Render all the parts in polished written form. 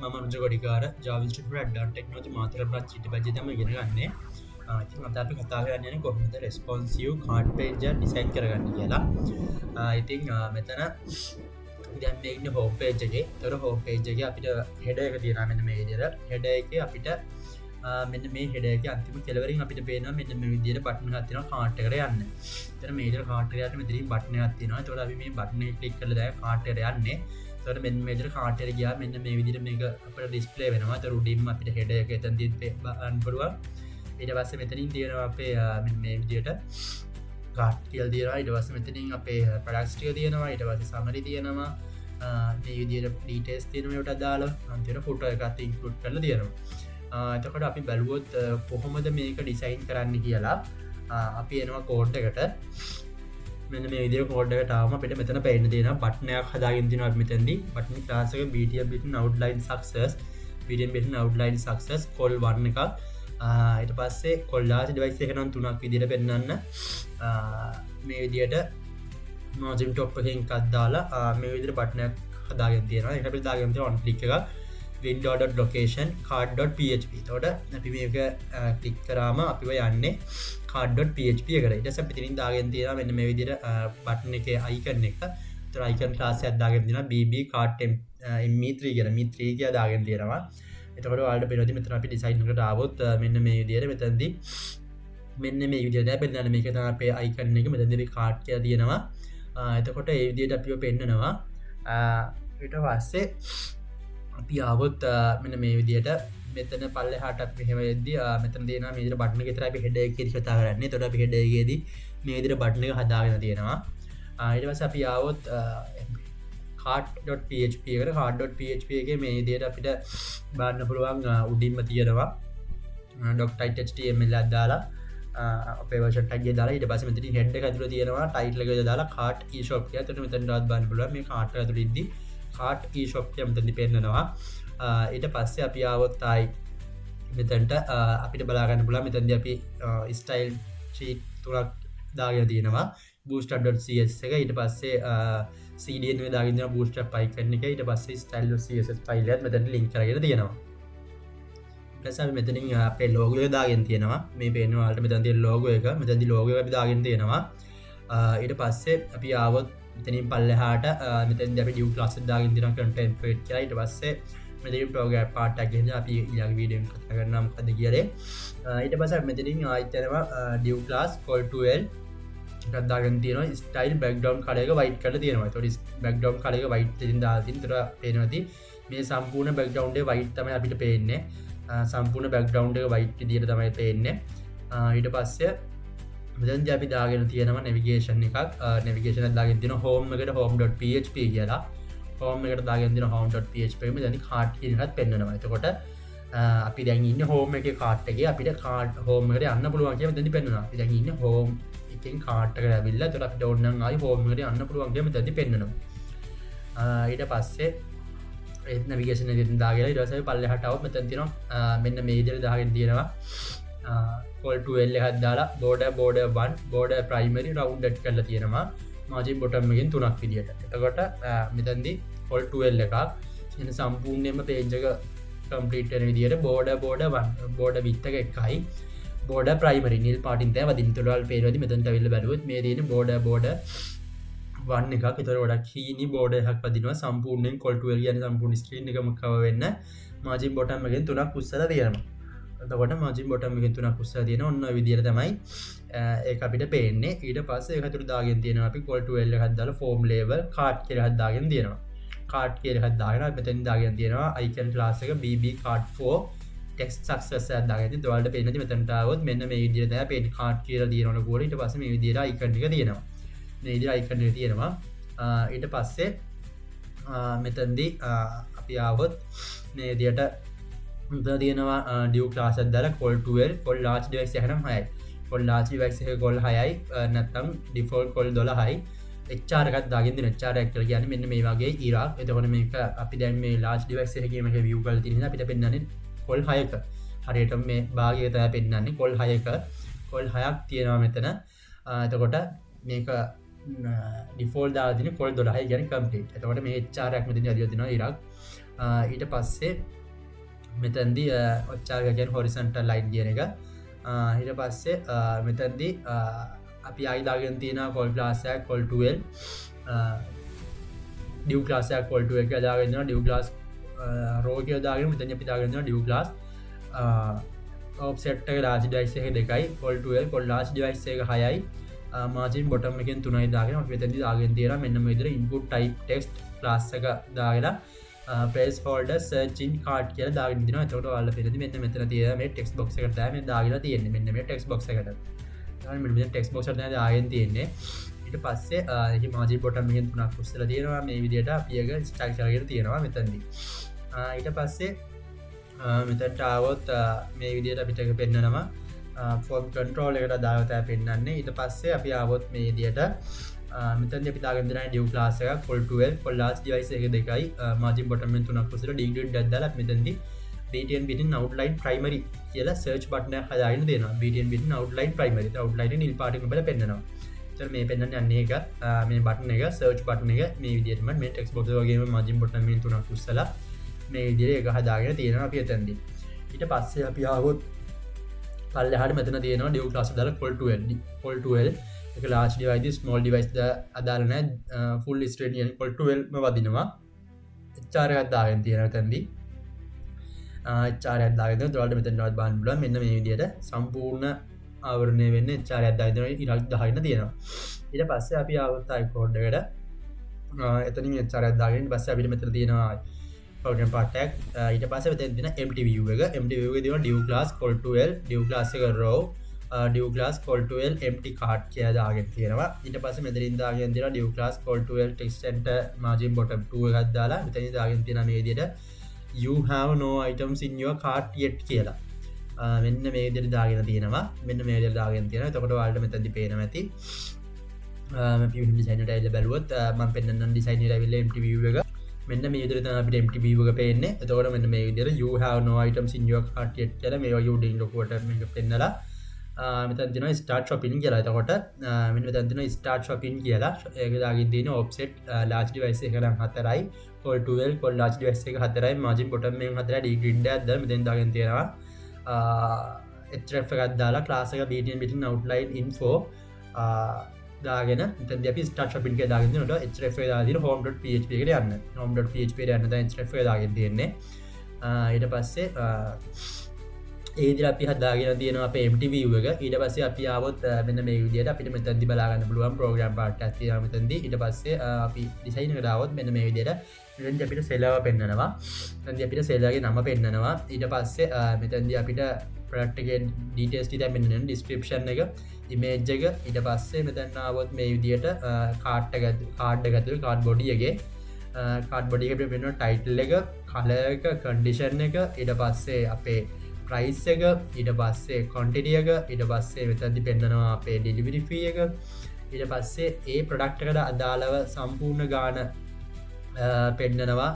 මම රුජ ගොඩිකාර ජාවිස්ටපුර ඩන් ටෙක්නෝජි මාතර ප්‍රච්චිට බජතම ගෙන ගන්නේ අතාප කතාගන්නන කොහමද රෙස්පොන්සිව් කාඩ් පේජ ඩිසයින් කරගන්න කියලා ඉතිං මෙතන දැන්න හෝපේජගේ තොර හෝපේජගේ අපිට හෙඩ එක තියෙනමෙන මේ විදිර හෙඩ එක අපිට මෙන්න මේ හෙඩක අන්තිම කෙලවරින් අපිට පේන මෙන්න මේ විදියට බට්න හත්තින කාට්කට යන්න තර මේජර කාටරයට මෙතිරින් බට්න හත්තිනවා තොර අපි මේ බට්න ලික් කළ දැ කාටර යන්නේ තොර මෙ මේජර කාටර ගයා මෙන්න මේ විදිර මේක අප ඩිස්පලේ වෙනවා තර උඩින්ම අපිට හෙඩ එක තන්දී අන්පුරුව ඉට වස්ස මෙතනින් තියෙනවා අපේ මේ විදියට කාටල් දියවා ඉට වස මෙතනින් අපේ ප්‍රඩක්ස්ටිය තියෙනවා ඉට වස සමරි තියෙනවා මේ විදියට ඩීටේස් තියෙනට දාලා අන්තිර ෆුට එකත් ඉන්කලුට් කරල තියෙනවා එතකොට අපි බැලුවොත් කොහොමද මේක ඩිසයින් කරන්න කියලා අපි එනවා කෝඩ් එකට මෙන්න මේ විදිහට කෝඩ් එකට ආවම අපිට මෙතන පේන්න තියෙනවා බට්නයක් හදාගෙන තියෙනවා මෙතනදී බටන් ක්ලාස් එක BTM button outline success BTM button outline success call 1 එකක් ඊට පස්සේ කොල්ලාජ් ඩිවයිස් එක නම් තුනක් විදිහට පෙන්නන්න මේ විදිහට මාජින් টොප් එකෙන් එකක් දාලා මේ විදිහට බට්නයක් හදාගෙන තියෙනවා ඒක අපිට දාගෙන තියෙනවා on click එකක් window.location card.php තොට අපි මේක කලික් කරාම අපිව යන්නේ card.php එකට ඊට පස්සේ අපි තිරින් දාගෙන තියෙනවා මෙන්න මේ විදිහට බටන් එකේ icon එක තොර icon class එකක් දාගෙන තියෙනවා bb card me3 කියලා me3 කියලා දාගෙන තියෙනවා එතකොට ඔයාලට පේනවා මෙතන අපි ඩිසයින් එකට ආවොත් මෙන්න මේ විදිහට මෙතනදී මෙන්න මේ විදිහට දැන් මේක තමයි අපේ icon එක මෙතනදී අපි card කියලා තියෙනවා එතකොට ඒ විදිහට අපිව පෙන්නනවා ඊට පස්සේ අපි ආවොත් මෙන්න මේ විදියට මෙතන පල්ලෙහාට මෙහෙම එද්දි මෙතන තියෙනවා මේ විදියට බටන් එක විතරයි අපි හෙඩ් එකේදී කතා කරන්නේ. එතකොට අපි හෙඩ් එකේදී මේ විදියට බටන් එක හදාගෙන තියෙනවා. ඊට පස්සේ අපි ආවොත් card.php එකට card.php එකේ මේ විදියට අපිට බලන්න පුළුවන් උඩින්ම තියෙනවා doc.html එකක් දාලා අපේ version tag එක දාලා ඊට පස්සේ මෙතන head එක ඇතුළේ තියෙනවා title එක දාලා cart e-shop කියලා. එතකොට මෙතනවත් බලන්න පුළුවන් මේ cart එක ඇතුළේ ඉද්දි කාට් e-shop එක මෙතනදී පෙන්නනවා ඊට පස්සේ අපි ආවොත් ආයි මෙතනට අපිට බලා ගන්න පුළුවන් මෙතනදී අපි ස්ටයිල් sheet තුනක් දාගෙන තියෙනවා bootstrap.cs එක ඊට පස්සේ cdn එක දාගෙන තියෙනවා bootstrap icon එක ඊට පස්සේ style.css file එකත් මෙතනට link කරගෙන තියෙනවා ඊට පස්සේ අපි මෙතනින් අපේ logo එක දාගෙන තියෙනවා මේ පේනවා ඔයාලට මෙතන තියෙන logo එක මෙතනදී logo එක අපි දාගෙන තියෙනවා ඊට පස්සේ අපි ආවොත් මෙතනින් පල්ලෙහාට මෙතනදී අපි new class එකක් දාගෙන තියෙනවා content create කියලා ඊට පස්සේ මෙතනින් program part එකක් ගෙනද අපි ඊළඟ වීඩියෝ එකක් කතා කරනවා මොකද කියලා ඊට පස්සේ මෙතනින් ආයෙත් යනවා new class call to l එකක් දාගෙන තියෙනවා style background color එක white කරලා තියෙනවා ඒතකොට background color එක white එකෙන් දාලා තියෙන ඒතර පේනවාදී මේ සම්පූර්ණ background එක white තමයි අපිට පේන්නේ සම්පූර්ණ background එක white විදියට තමයි පේන්නේ ඊට පස්සේ මෙතනදී අපි දාගෙන තියෙනවා navigation එකක් navigation එකක් දාගෙන තියෙනවා home එකට home.php කියලා home එකට දාගෙන තියෙනවා home.php එකේ මෙතනදී cart කියන එකත් පෙන්වනවා. එතකොට අපි දැන් ඉන්නේ home එකේ cart එකේ අපිට cart home එකට යන්න පුළුවන් කියලා මෙතනදී පෙන්වනවා. අපි දැන් ඉන්නේ home එකෙන් cart එකට ඇවිල්ලා එතකොට අපිට ඕන නම් ආයි home එකට යන්න පුළුවන් කියලා මෙතනදී පෙන්වනවා. ඊට පස්සේ ඒ navigation එකෙන් දාගෙන ඊට පස්සේ පල්ලෙහාට આવොත් මෙතන තියෙනවා මෙන්න මේ විදිහට දාගෙන තියෙනවා call to l එකක් දාලා border 1 border primary rounded කරලා තියෙනවා margin bottom එකෙන් තුනක් විදියට. එතකොට මෙතනදී call to l එකක් එන සම්පූර්ණයෙන්ම page එක complete වෙන විදියට border 1 border width එක එකයි border primary නිල් පාටින් තමයි වදින්න. ඒතකොට පේනවාදී මෙතනට අවිල්ල බලුවොත් මේ තියෙන border 1 එකක්. ඒතකොට ගොඩක් හීනි border එකක් වදිනවා සම්පූර්ණයෙන් call to l කියන්නේ සම්පූර්ණ screen එකම cover වෙන්න margin bottom එකෙන් තුනක් උස්සලා තියෙනවා. එතකොට margin bottom එකෙන් තුනක් උස්සලා තියෙනවා. ඔන්න ඔය විදියට තමයි ඒක අපිට පේන්නේ. ඊට පස්සේ ඒක ඇතුළේ දාගෙන තියෙනවා අපි call to l එකක් දාලා form label cart කියලා එකක් දාගෙන තියෙනවා. cart කියලා එකක් දාගෙන මෙතෙන් දාගෙන තියෙනවා icon class එක bb cart for text success එකක් දාගෙන තියෙනවා. ඔයාලට පේන්නේ නැති මෙතනට ආවොත් මෙන්න මේ විදියට තමයි page cart කියලා දිනවන කෝඩ ඊට පස්සේ මේ විදියට icon එක තියෙනවා. මේ විදියට icon එක තියෙනවා. ඊට පස්සේ මෙතනදී අපි ආවොත් මේ විදියට මෙතන තියෙනවා new class එකක් දාලා call to l call large device එක නම් 6යි. call large device එක call 6යි නැත්නම් default call 12යි. HR එකක් දාගෙන දෙන HR එක කියලා කියන්නේ මෙන්න මේ වගේ ඉරක්. එතකොට මේක අපි දැන් මේ large device එකේ මේක view කරලා තියෙන නිසා අපිට පෙන්වන්නේ call 6ක. හරියට මේ භාගය තමයි පෙන්වන්නේ call 6ක. call 6ක් තියෙනවා මෙතන. එතකොට මේක default දාලා තියෙන call 12යි කියන්නේ complete. එතකොට මේ HR එකක් මෙතන ඇදලා දෙනවා ඉරක්. ඊට පස්සේ මෙතැන්දි ඔච්චාර්ගගෙන් හොරිසන්ටල් ලයිට් කියන එක හිට පස්සේ මෙතැන්දි අපි අයිදාගෙන තියෙන කොල් ලාසයක් කොල්ටුවල් ඩිය ලාසයක් කොල්ටුව එක දාගන්න ඩිය ලාස් රෝගය දාගෙන මෙතැන පිතාගන්න ඩිය ලාස් ඔප්සෙට් රාජ ඩයිසක දෙකයි කොල්ටුවල් කොල් ලාස් ඩිවයිස එක හයයි මාජින් බොටම් එකෙන් තුනයි දාගෙන මෙතැදි දාගෙන තියෙන මෙන්න විදිර ඉන්පුට් ටයිප් ටෙක්ස්ට් ලාස්සක දාගලා පේස් හෝල්ඩ සර්චින් කාට් කිය දාගෙන දින තොට වල්ල පෙරදි මෙන්න මෙතන තිය මේ ටෙක්ස් බොක්ස එකට ම දාගලා තියෙන මෙන්න මේ ටෙක්ස් බොක්ස එකට ටෙක්ස් බොක්ස දායෙන් තියෙන්නේ ඊට පස්සේ මාජි පොටම් මෙන් තුනක් කුස්සල තියෙනවා මේ විදියට පියක ස්ටක්ෂරගර තියෙනවා මෙතැදි ඊට පස්සේ මෙතැන්ට ආවොත් මේ විදියට අපිටක පෙන්න්නනවා ෆෝම් කන්ට්‍රෝල් එකට දාවතය පෙන්න්නන්නේ ඊට පස්සේ අපි ආවොත් මේ දියට මෙතන් පිතාගදන ඩිය ලාසක කොල්ටුවල් කොල්ලාස් ඩිවයිස එක දෙකයි මාජි බොටමෙන් තුනක් කුසර ඩිග දලක් මෙතැදි බටන් බිට අවටලයින් ප්‍රයිමරි කියලා සර්ච් බටන හදාගෙන දෙන බටන් බිට අවටලයින් ප්‍රයිමරි අවටලයින් නිල් පාටික බල පෙන්නවා මේ පෙන්න්න අන්නේ එක මේ බටන එක සර්ච් බටන එක මේ විදිරම මේ ටෙක්ස් බොද වගේ මජින් බොටමෙන් තුනක් කුස්සල මේ විදිර එක හදාගෙන තියෙනවා අප ඇතැන්දි ඊට පස්සේ අපි ආවොත් පල්ලහට මෙතන තියෙනවා ඩිය ලාස දල කොල්ටුවල් එක ලාච් ඩිවයිද ස්මෝල් ඩිවයිස් අදාලන ෆුල් ස්ට්‍රේනියන් කොල්ටුවල්ම වදිනවා එච්චාරයක් දාගෙන තියෙන තැන්දි චාරයක්දාග දොලට මෙතනවත් බාන්බල මෙන්න මේ විදියට සම්පූර්ණ ආවරණය වෙන්න චාරයක්දාගන ඉරක් දහන්න තියෙනවා ඉට පස්සේ අපි අවත්තයි කෝඩ්ඩකට එතන චාරයක්දාගෙන් පස්ස අපිට මෙතර තියෙනවා පෝගම් පාටක් ඊට පස වෙතෙන MTV එක MTV දිව ඩිය ලාස් කොල්ටුවල් ඩිය ලාස රෝ ඩිය ලාස් කොල්ටුවල් MT කාට් කිය දාගෙන තියෙනවා ඉට පස මෙදරින් දාගෙන දින ඩිය ලාස් කොල්ටුවල් ටෙක්ස්ටන්ට මාජින් බොටම් ටුව ගත්දාලා මෙතනි දාගෙන තියෙන මේ විදියට you have no items in your cart yet කියලා මෙන්න මේ විදිහට දාගෙන තියෙනවා මෙන්න මේ විදිහට දාගෙන තියෙනවා එතකොට ඔයාලට මෙතනදි පේනවා ඇති මම ඩිසයින් එකට ඇවිල්ලා බැලුවොත් මම පෙන්නන්නම් ඩිසයින් එකට ඇවිල්ලා MT view එක මෙන්න මේ විදිහට තමයි අපිට MT view එක පේන්නේ එතකොට මෙන්න මේ විදිහට you have no items in your cart yet කියලා මේ වගේ උඩින් ලොකුවට මේක පෙන්නලා මෙතන තියෙනවා start shopping කියලා එතකොට මෙන්න මෙතන තියෙනවා start shopping කියලා ඒක දාගෙන තියෙන offset large device එක නම් 4යි කොල් 12 කොල් large device එක 4යි margin bottom එකෙන් 4යි d grid එකක් දාලා මෙතෙන් දාගෙන තියෙනවා href එකක් දාලා class එක btn btn outline info දාගෙන මෙතනදී අපි start shopping එක දාගෙන දෙනකොට href එක දාලා තියෙන home.php එකට යන්න home.php එකට යන්න දැන් href එක දාගෙන තියෙන්නේ ඊට පස්සේ ඒ විදිහට අපි හදාගෙන තියෙනවා අපේ MT view එක ඊට පස්සේ අපි ආවොත් මෙන්න මේ විදිහට අපිට මෙතනදී බලා ගන්න පුළුවන් program part එකක් තියෙනවා මෙතනදී ඊට පස්සේ අපි design එකට ආවොත් මෙන්න මේ විදිහට මෙතනදී අපිට seller පෙන්නනවා මෙතනදී අපිට seller ගේ නම පෙන්නනවා ඊට පස්සේ මෙතනදී අපිට product එකේ details ටික පෙන්නනවා description එක image එක ඊට පස්සේ මෙතන ආවොත් මේ විදිහට card එක ඇතුළේ card body එකේ card body එකේ පෙන්නන title එක color එක condition එක ඊට පස්සේ අපේ ප්‍රයිස් එක ඊට පස්සේ කොන්ටිටි එක ඊට පස්සේ මෙතනදි පෙන්නනවා අපේ ඩෙලිවරි ෆී එක ඊට පස්සේ ඒ ප්‍රොඩක්ට් එකට අදාළව සම්පූර්ණ ගාණ පෙන්නනවා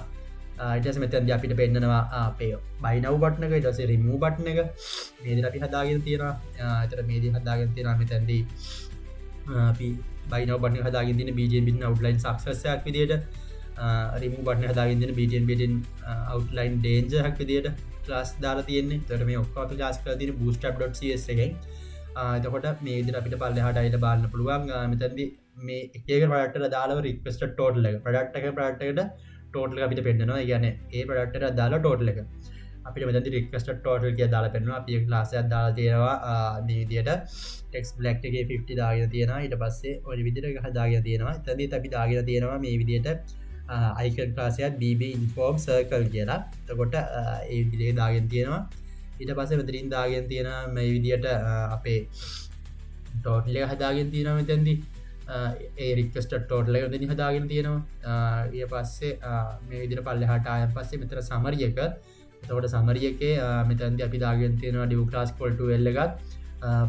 ඊට පස්සේ මෙතනදි අපිට පෙන්නනවා අපේ buy now බටන් එක ඊට පස්සේ remove බටන් එක මේ විදිහට අපි හදාගෙන තියෙනවා ඒතර මේ විදිහට හදාගෙන තියෙනවා මෙතනදි අපි buy now බටන් එක හදාගෙන තියෙන BGM bit outline success එකක් විදිහට remove බටන් එක හදාගෙන තියෙන BGM bit outline danger එකක් විදිහට ක්ලාස් දාලා තියෙන්නේ. එතකොට මේ ඔක්කොම අපි ක්ලාස් කරලා තියෙන්නේ bootstrap.cs එකෙන්. එතකොට මේ විදිහට අපිට පල්ලෙහාට ආයෙත් බලන්න පුළුවන්. මෙතනදී මේ එක එක product වල දාලා requested total එක. product එකට total එක අපිට පෙන්නනවා. ඒ කියන්නේ ඒ product එකට දාලා total එක. අපිට මෙතනදී requested total කියලා දාලා පෙන්නනවා. අපි එක ක්ලාස් එකක් දාලා තියෙනවා මේ විදිහට text black එකේ 50 දාගෙන තියෙනවා. ඊට පස්සේ ඔය විදිහට හදාගෙන තියෙනවා. එතනදීත් අපි දාගෙන තියෙනවා මේ විදිහට icon class එකත් bb inform circle කියලා. එතකොට ඒ විදිහේ දාගෙන තියෙනවා. ඊට පස්සේ මෙතනින් දාගෙන තියෙනවා මේ විදිහට අපේ total එක හදාගෙන තියෙනවා මෙතෙන්දී. ඒ requested total එක මෙතනින් හදාගෙන තියෙනවා. ඊට පස්සේ මේ විදිහට පල්ලෙහාට ආයන් පස්සේ මෙතන summary එක. එතකොට summary එකේ මෙතනදී අපි දාගෙන තියෙනවා div class equal එකත්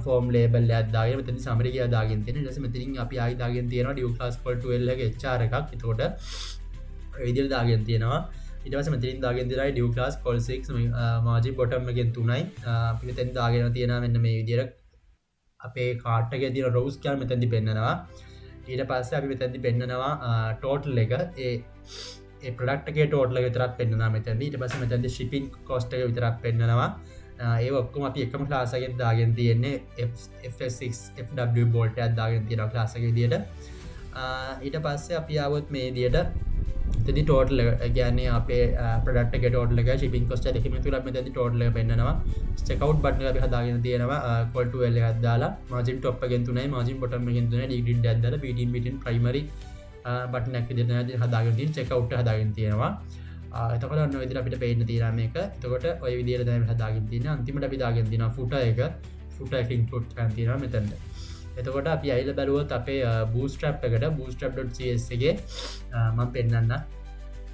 form label එකක් දාගෙන මෙතනදී summary එක දාගෙන තියෙනවා. ඊට පස්සේ මෙතනින් අපි ආයි දාගෙන තියෙනවා div class equal එක hr එකක්. එතකොට විදිහට දාගෙන තියෙනවා. ඊට පස්සේ මෙතනින් දාගෙන තියෙනවා div class call 6 margin bottom එකෙන් 3යි. අපි මෙතෙන් දාගෙන තියෙනවා මෙන්න මේ විදිහට අපේ cart එකේ තියෙන rows කියලා මෙතනදී පෙන්නනවා. ඊට පස්සේ අපි මෙතනදී පෙන්නනවා total එක. ඒ ප්‍රඩක්ටගේ ටෝට්ල විතරක් පෙන්න්නා මෙතැද ඊට පස මෙතැද ශිපින් කොස්ට විතරක් පෙන්න්නවා ඒ ඔක්කොම අපි එකම ලාසගෙන් දාගෙන තියෙන්නේ F6 බෝල්ට අදාගෙන තියෙන ලාසක දියට ඊට පස්සේ අපි ආවොත් මේ දියට තදි ටෝටල් ගැන්නේ අපේ ප්‍රඩක්ට ටෝටල ශිපින් කොස්ට දෙකම තුර මෙතැදි ටෝටල පෙන්න්නවා ස්ටකව් බට්න අපි හදාගෙන තියෙනවා කොල්ට එල්ල අදාලා මාජින් ටොප් ගෙන්තුනයි මාජින් පොටම ගෙන්තුන ඩිගිට අදල පිටින් පිටින් ප්‍රයිමරි බටනක් දෙන හදාගතින් චෙකවට් හදාගෙන තියෙනවා එතකට ඔන්න විදිර අපිට පේන්න තිරම එක එතකොට ඔය විදිර දම හදාගෙන තින අන්තිමට අපිදාගෙන තින ෆුට එක ෆුට ෆුට් තින මෙතැන්න එතකොට අපි අයිල බැලුවොත් අපේ බූස්ට්‍රප් එකට බූස්ටප්.ගේ මං පෙන්න්න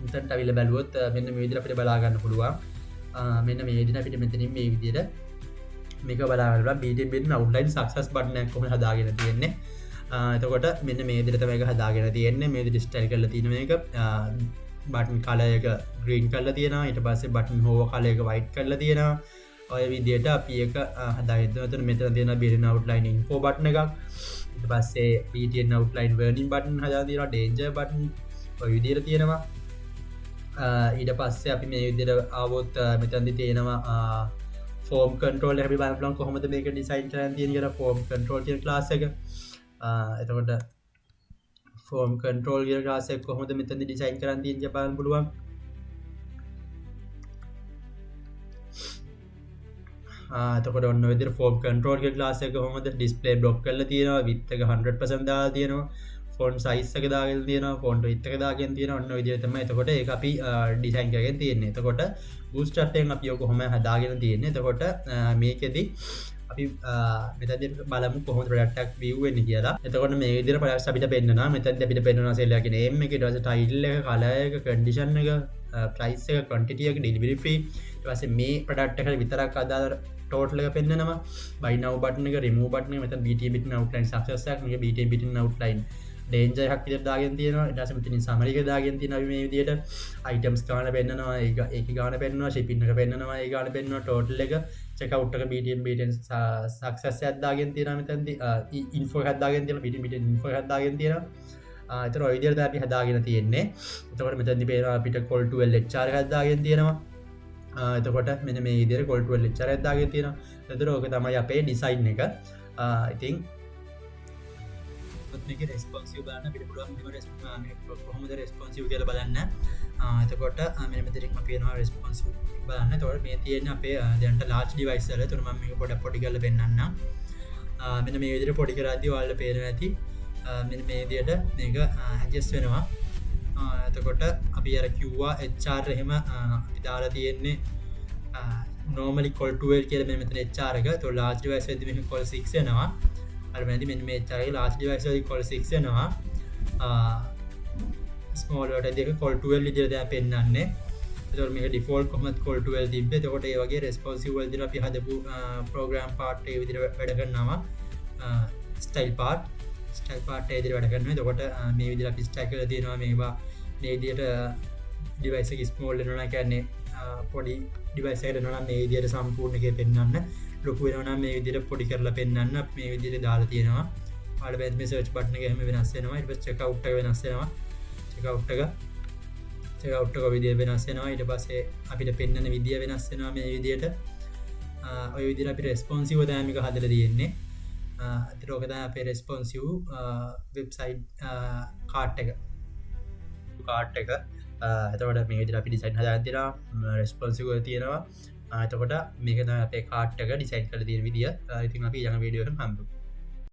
තට අවිල බැලුවොත් මෙන්න විදිර අපිට බලාගන්න පුළුවන් මෙන්න මේ දින අපිට මෙතනින් මේ විදිර මේක බලාගල බීට බෙන් අවුලයින් සක්සස් බටනයක් කොම හදාගෙන තියෙන්නේ එතකොට මෙන්න මේ දිරතම එක හදාගෙන තියෙන්නේ මේ ඩිස්ටයිල් කරල තින එක බටන් කලයක ග්‍රීන් කල්ල තියෙන ඊට පස්සේ බටන් හෝව කලයක වයිට් කරලා තියෙනවා ඔය විදියට අපි එක හදාගතන මෙතන තියෙන බිරන අවට්ලයින් ඉන්ෆෝ බට්න එකක් ඊට පස්සේ BTN අවට්ලයින් වර්නින් බටන් හදා තියෙනවා ඩේන්ජර් බටන් ඔය විදියට තියෙනවා ඊට පස්සේ අපි මේ විදියට ආවොත් මෙතනදි තියෙනවා ෆෝම් කන්ට්‍රෝල් අපි බලන්න කොහොමද මේක ඩිසයින් කරන්න තියෙන කියලා ෆෝම් කන්ට්‍රෝල් කියන ක්ලාස් එක එතකොට ෆෝම් කන්ට්‍රෝල් ගිය ක්ලාසෙක් කොහොමද මෙතනදි ඩිසයින් කරන්න තියෙන්නේ බලන්න පුළුවන් එතකොට ඔන්න විදිහට ෆෝම් කන්ට්‍රෝල් ගිය ක්ලාස් එක කොහොමද ඩිස්ප්ලේ බ්ලොක් කරලා තියෙනවා විත් එක 100% දාලා තියෙනවා ෆොන්ට් සයිස් එක දාගෙන තියෙනවා ෆොන්ට් විත් එක දාගෙන තියෙනවා ඔන්න විදිහට තමයි එතකොට ඒක අපි ඩිසයින් කරගෙන තියෙන්නේ එතකොට බූස්ට්‍රැප් එකෙන් අපි ඔක කොහොම හදාගෙන තියෙන්නේ එතකොට මේකෙදි අපි මෙතැදි බලමු කොහොමද ප්‍රොඩක්ට් එක view වෙන්නේ කියලා. එතකොට මේ විදිහට ප්‍රොඩක්ට්ස් අපිට පෙන්නනවා. මෙතැදි අපිට පෙන්නනවා සෙල් එකේ name එක, ඊට පස්සේ title එක, color එක, condition එක, price එක, quantity එක, delivery fee. ඊට පස්සේ මේ ප්‍රොඩක්ට් එකට විතරක් අදාළ total එක පෙන්නනවා. buy now button එක, remove button එක, මෙතන BTN button outline success එකක්, මේක BTN button outline danger එකක් විතර දාගෙන තියෙනවා. ඊට පස්සේ මෙතනින් summary එක දාගෙන තියෙනවා අපි මේ විදිහට items ගාන පෙන්නනවා, ඒක ගාන පෙන්නනවා, shipping එක පෙන්නනවා, ඒ ගාන පෙන්නනවා, total එක චෙකවුට් එක BTN සක්සස් එකක් දාගෙන තියෙනවා මෙතනදී ඉන්ෆෝ එකක් දාගෙන තියෙනවා BTN ඉන්ෆෝ එකක් දාගෙන තියෙනවා ඒතර ඔය විදිහට අපි හදාගෙන තියෙන්නේ එතකොට මෙතනදී පේනවා අපිට call to lecture එකක් දාගෙන තියෙනවා එතකොට මෙන්න මේ විදිහට call to lecture එකක් දාගෙන තියෙනවා එතකොට ඕක තමයි අපේ ඩිසයින් එක ඉතින් මේක රෙස්පොන්සිව් බලන්න අපිට පුළුවන් මේක කොහොමද රෙස්පොන්සිව් කියලා බලන්න එතකොට මෙන්න මෙතනින් අපි වෙනවා රෙස්පොන්සිව් බලන්න එතකොට මේ තියෙන අපේ දැනට ලාර්ජ් ඩිවයිස් වල එතකොට මම මේක පොඩි කරලා පෙන්නන්නම් මෙන්න මේ විදිහට පොඩි කරද්දී ඔයාලට පේනවා ඇති මෙන්න මේ විදිහට මේක ඇඩ්ජස්ට් වෙනවා එතකොට අපි අර කිව්වා HR එහෙම අපි දාලා තියෙන්නේ normally call to well කියලා මෙන්න මෙතන HR එක එතකොට ලාර්ජ් ඩිවයිස් වලදී මේක call 6 වෙනවා අර මෙතන මෙන්න මේ HR එක ලාර්ජ් ඩිවයිස් වලදී call 6 වෙනවා ස්මෝල් වලට දෙක call to well විදිහට දැන් පෙන්නන්නේ එතකොට මේක ඩිෆෝල්ට් කොහොමද call to well තිබ්බේ එතකොට ඒ වගේ responsive වලදී අපි හදපු program part ඒ විදිහට වැඩ කරනවා style part ඒ විදිහට වැඩ කරනවා එතකොට මේ විදිහට අපි stack කරලා තියෙනවා මේවා මේ විදිහට device එක small වෙනවා කියන්නේ පොඩි device එකකට වෙනවා නම් මේ විදිහට සම්පූර්ණ එකේ පෙන්වන්න ලොකු වෙනවා නම් මේ විදිහට පොඩි කරලා පෙන්වන්න අපි මේ විදිහට දාලා තියෙනවා ඔයාලට මේ search button එක එහෙම වෙනස් වෙනවා ඊට පස්සේ checkout එක වෙනස් වෙනවා checkout එක විදිය වෙනස් වෙනවා ඊට පස්සේ අපිට පෙන්වන විදිය වෙනස් වෙනවා මේ විදියට ඔය විදිහට අපි රෙස්පොන්සිව් තමයි මේක හදලා තියෙන්නේ අතට ඕක තමයි අපේ රෙස්පොන්සිව් වෙබ්සයිට් කාර්ට් එක එතකොට මේ විදිහට අපි ඩිසයින් හදාගෙන තියෙනවා රෙස්පොන්සිව් තියෙනවා එතකොට මේක තමයි අපේ කාර්ට් එක ඩිසයින් කරලා තියෙන විදිය ඉතින් අපි ඊළඟ වීඩියෝ එකෙන් හම්බෙමු